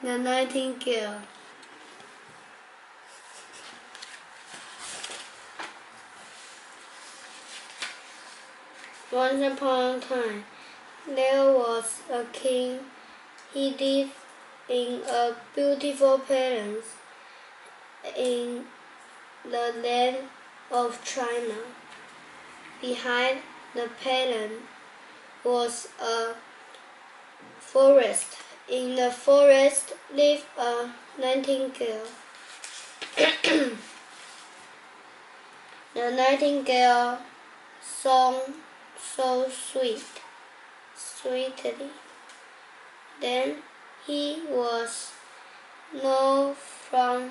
The Nightingale. Once upon a time, there was a king. He lived in a beautiful palace in the land of China. Behind the palace was a forest. In the forest lived a nightingale. The nightingale sang so sweetly. Then he was no far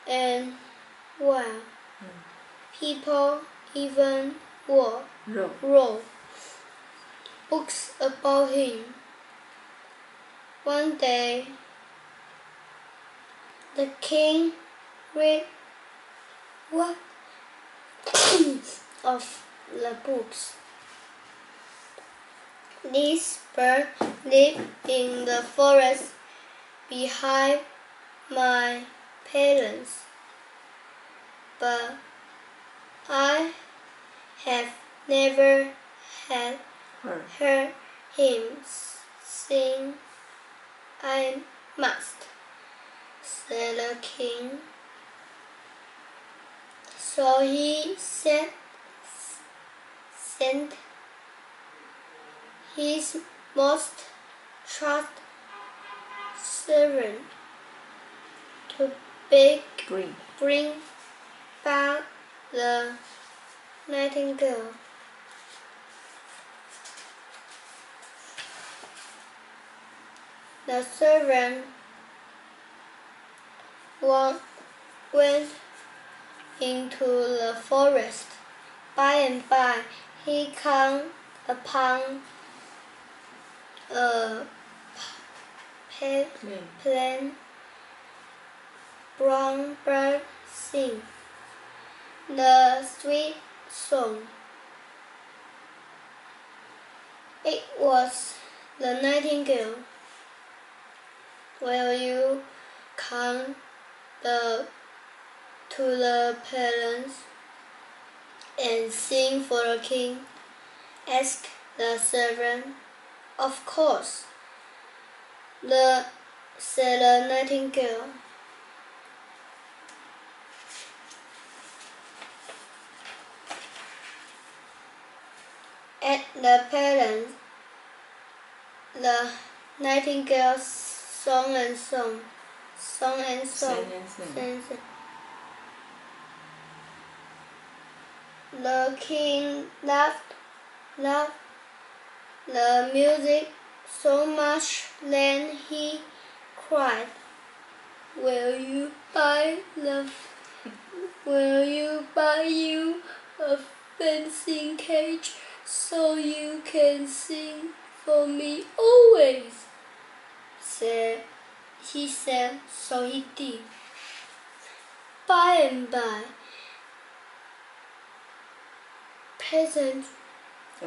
and well. People even wrote books about him. One day, the king read one of the books. This bird lived in the forest behind my palace, but I have never heard him sing. I must, said the king. So he sent his most trusted servant to bring back the nightingale. The servant went into the forest. By and by, he came upon a plain brown bird sing the sweet song. It was the nightingale. Will you come to the palace and sing for the king? Asked the servant. Of course, said the nightingale. At the palace, the nightingale sang and sang. The king loved the music so much that he cried, Will you buy you a fancy cage so you can sing for me always? He said, so he did. By and by, a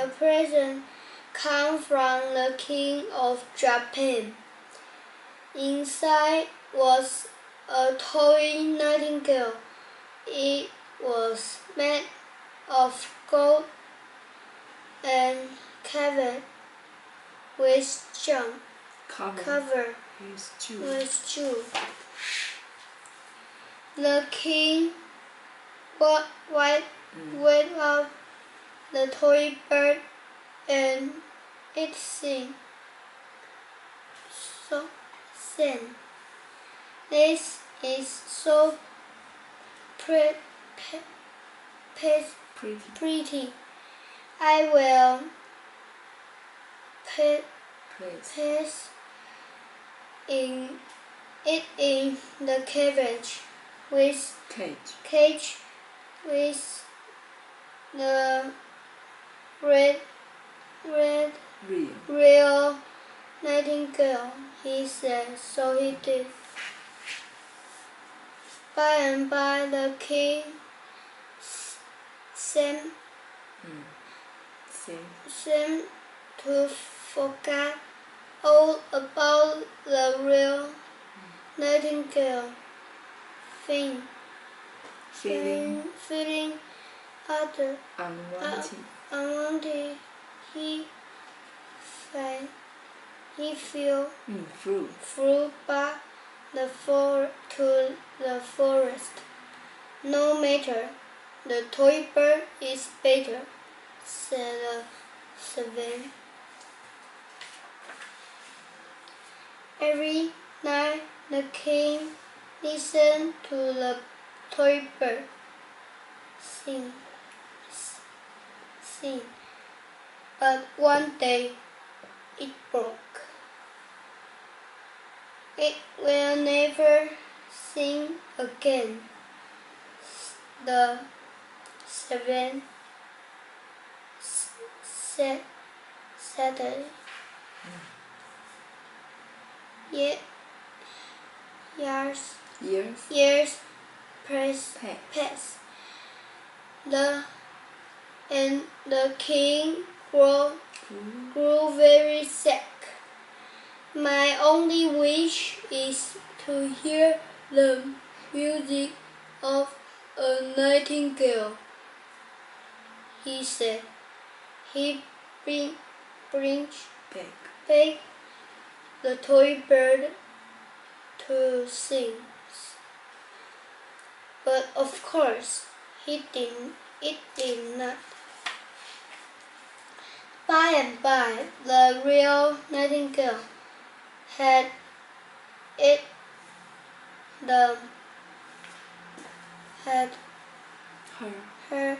present came from the King of Japan. Inside was a toy nightingale. It was made of gold and covered with jewels. The king wiped out the toy bird and it sang. This is so pretty. I will place it in the cage with the real nightingale, he said, so he did. By and by, the king sent seemed to forget all about the real Nightingale, feeling other unwanted. He flew back to the forest. No matter, the toy bird is better, said the swan. Every night the king listened to the toy bird sing. But one day it broke. It will never sing again. The swan said sadly. Years passed. The king grew very sick. My only wish is to hear the music of a nightingale, he said. He brings back the toy bird to sing. But of course, it did not. By and by, the real nightingale had her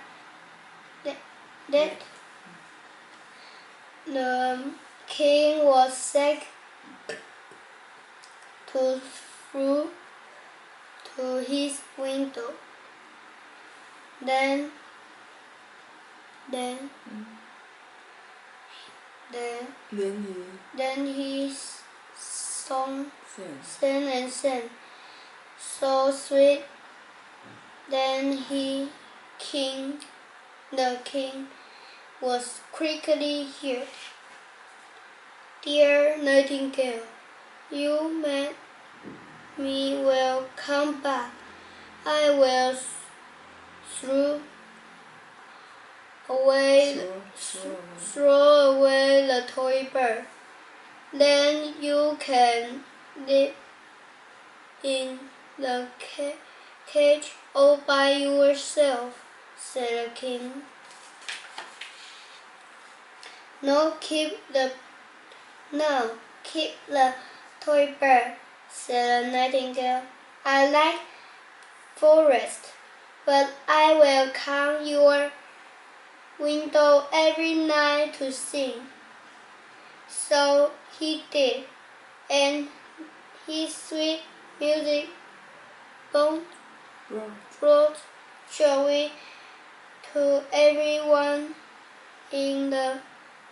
death. The king was sick to through to his window. Then he sang and sang so sweet. Then the king was quickly heard. Dear Nightingale, you made me well come back. I will throw away the toy bird. Then you can live in the cage all by yourself, said the king. No, keep the toy bird, said the nightingale. I like forest, but I will come your window every night to sing. So he did, and his sweet music brought joy to everyone in the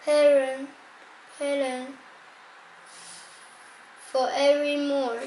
palace forevermore.